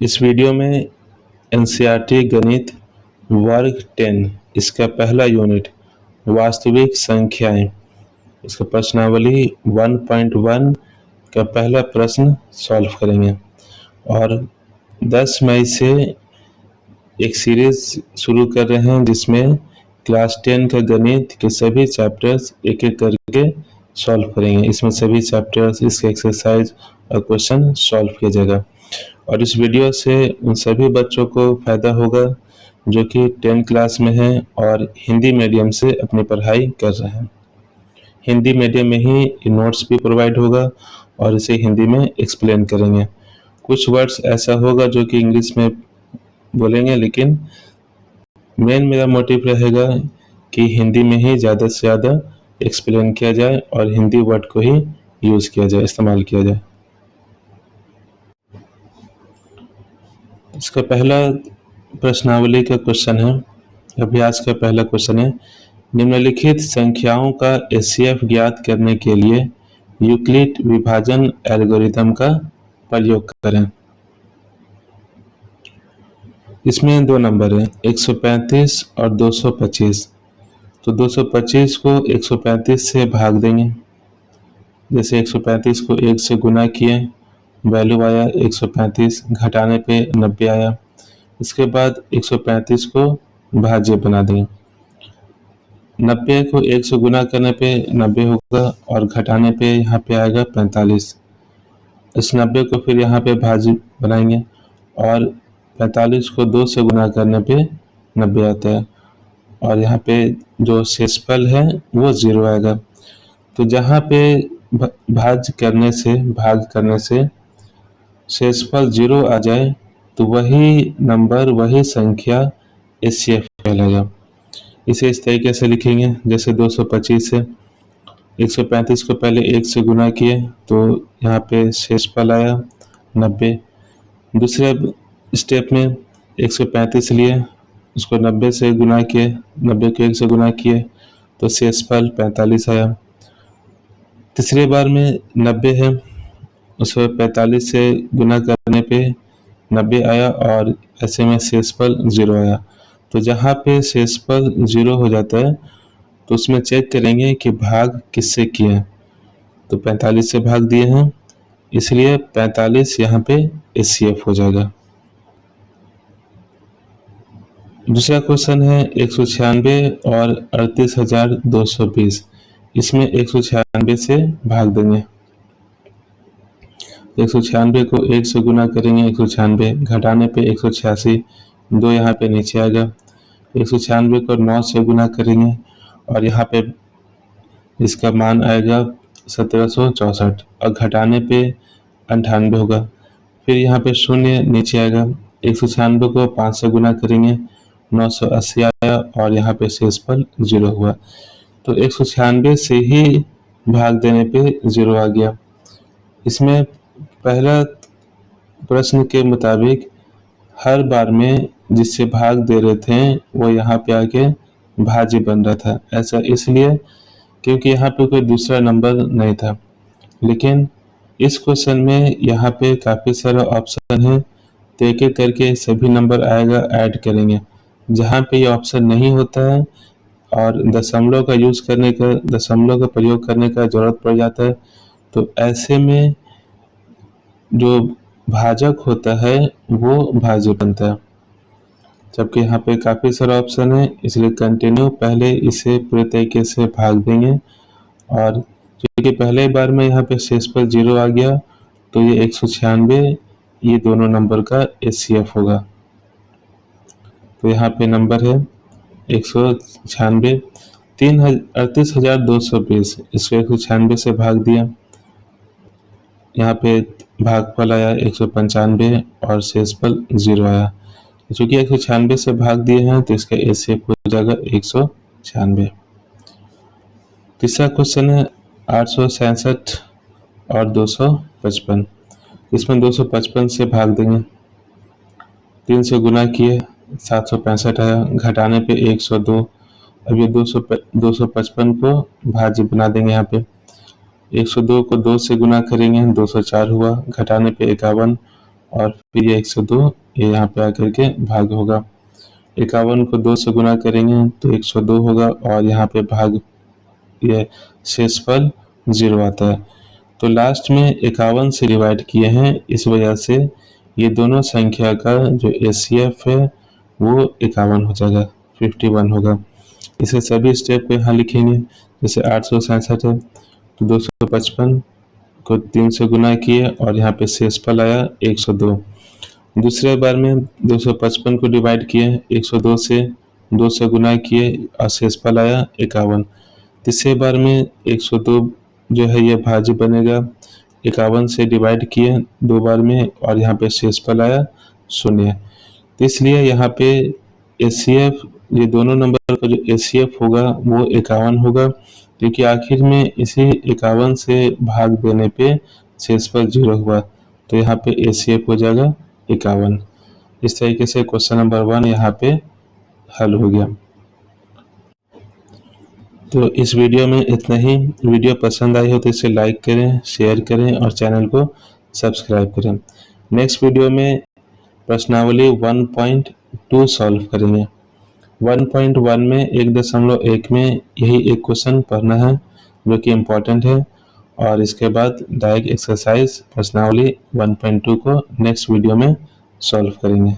इस वीडियो में एनसीईआरटी गणित वर्ग 10 इसका पहला यूनिट वास्तविक संख्याएं, इसका प्रश्नावली 1.1 का पहला प्रश्न सॉल्व करेंगे। और 10 मई से एक सीरीज शुरू कर रहे हैं जिसमें क्लास 10 का गणित के सभी चैप्टर्स एक एक करके सॉल्व करेंगे। इसमें सभी चैप्टर्स, इसके एक्सरसाइज और क्वेश्चन सॉल्व किया जाएगा। और इस वीडियो से उन सभी बच्चों को फ़ायदा होगा जो कि 10 क्लास में हैं और हिंदी मीडियम से अपनी पढ़ाई कर रहे हैं। हिंदी मीडियम में ही नोट्स भी प्रोवाइड होगा और इसे हिंदी में एक्सप्लेन करेंगे। कुछ वर्ड्स ऐसा होगा जो कि इंग्लिश में बोलेंगे, लेकिन मेन मेरा मोटिव रहेगा कि हिंदी में ही ज़्यादा से ज़्यादा एक्सप्लेन किया जाए और हिंदी वर्ड को ही यूज़ किया जाए, इस्तेमाल किया जाए। इसका पहला प्रश्नावली का क्वेश्चन है, अभ्यास का पहला क्वेश्चन है, निम्नलिखित संख्याओं का एचसीएफ ज्ञात करने के लिए यूक्लिड विभाजन एल्गोरिथम का प्रयोग करें। इसमें दो नंबर है, 135 और 225। तो 225 को 135 से भाग देंगे। जैसे 135 को 1 से गुना किए, वैल्यू आया 135, घटाने पे 90 आया। इसके बाद 135 को भाज्य बना देंगे। 90 को 1 से गुना करने पे 90 होगा और घटाने पे यहाँ पे आएगा 45। इस 90 को फिर यहाँ पे भाज्य बनाएंगे और 45 को 2 से गुना करने पे 90 आता है और यहाँ पे जो शेषफल है वो 0 आएगा। तो जहाँ पे भाग करने से शेषफल 0 आ जाए तो वही नंबर, वही संख्या एचसीएफ कहलाएगा। इसे इस तरीके से लिखेंगे, जैसे 225 है, 135 को पहले 1 से गुना किए तो यहाँ पे शेषफल आया 90। दूसरे स्टेप में 135 लिए, उसको 90 से गुना किए, 90 को 1 से गुना किए तो शेषफल 45 आया। तीसरे बार में 90 है, उसको 45 से गुना करने पे 90 आया और ऐसे में शेषफल 0 आया। तो जहाँ पे शेषफल 0 हो जाता है तो उसमें चेक करेंगे कि भाग किससे किए। तो 45 से भाग दिए हैं, इसलिए 45 यहाँ पे एचसीएफ हो जाएगा। दूसरा क्वेश्चन है 196 और 38,220। इसमें 196 से भाग देंगे। 196 को 1 से गुना करेंगे, 196, घटाने पे 186, 2 यहाँ पे नीचे आएगा। 196 को 9 से गुना करेंगे और यहाँ पे इसका मान आएगा 1764 और घटाने पे 98 होगा। फिर यहाँ पे शून्य नीचे आएगा। 196 को 5 से गुना करेंगे, 980 आया और यहाँ पे शेषफल 0 हुआ। तो 196 से ही भाग देने पे 0 आ गया। इसमें पहला प्रश्न के मुताबिक हर बार में जिससे भाग दे रहे थे वो यहाँ पे आके भाज्य बन रहा था। ऐसा इसलिए क्योंकि यहाँ पे कोई दूसरा नंबर नहीं था। लेकिन इस क्वेश्चन में यहाँ पे काफ़ी सारा ऑप्शन है, तो एक एक करके सभी नंबर आएगा, ऐड करेंगे। जहाँ पे ये ऑप्शन नहीं होता है और दशमलव का प्रयोग करने का ज़रूरत पड़ जाता है, तो ऐसे में जो भाजक होता है वो भाज्य बनता है। जबकि यहाँ पे काफ़ी सारा ऑप्शन है, इसलिए कंटिन्यू पहले इसे पूरे तरीके से भाग देंगे। और क्योंकि पहले बार में यहाँ पे शेषफल 0 आ गया तो ये 196 ये दोनों नंबर का एचसीएफ होगा। तो यहाँ पे नंबर है 196, 38,220, इसको 196 से भाग दिया, यहाँ पे भागफल आया 195 और शेषफल 0 आया। चूँकि 196 से भाग दिए हैं तो इसका एचसीएफ हो जाएगा 196। तीसरा क्वेश्चन है 867 और 255। इसमें 255 से भाग देंगे, 3 से गुना किए 765 आया, घटाने पे 102। अब ये 255 को भाज्य बना देंगे। यहाँ पे 102 को 2 से गुना करेंगे, 204 हुआ, घटाने पे 51 और फिर ये 102 ये यहाँ पे आकर के भाग होगा। 51 को 2 से गुना करेंगे तो 102 होगा और यहाँ पे भाग ये शेषफल 0 आता है। तो लास्ट में 51 से डिवाइड किए हैं, इस वजह से ये दोनों संख्या का जो एचसीएफ है वो 51 हो जाएगा, 51 होगा। इसे सभी स्टेप को यहाँ लिखेंगे। जैसे 867 है तो 255 को 3 से गुना किए और यहाँ पे शेषफल आया 102। दूसरे बार में 255 को डिवाइड किए 102 से, 2 से गुना किए और शेषफल आया 51। तीसरे बार में 102 जो है ये भाज्य बनेगा, 51 से डिवाइड किए 2 बार में और यहाँ पे शेषफल आया 0। तो इसलिए यहाँ पे एचसीएफ ये दोनों नंबर का जो एचसीएफ होगा वो 51 होगा, क्योंकि आखिर में इसी 51 से भाग देने पे शेषफल 0 हुआ, तो यहाँ पे एचसीएफ हो जाएगा 51। इस तरीके से क्वेश्चन नंबर 1 यहाँ पे हल हो गया। तो इस वीडियो में इतना ही। वीडियो पसंद आई हो तो इसे लाइक करें, शेयर करें और चैनल को सब्सक्राइब करें। नेक्स्ट वीडियो में प्रश्नावली 1.2 सॉल्व करेंगे। 1.1 में 1.1 में यही एक क्वेश्चन पढ़ना है जो कि इम्पोर्टेंट है, और इसके बाद डायरेक्ट एक्सरसाइज प्रश्नावली 1.2 को नेक्स्ट वीडियो में सॉल्व करेंगे।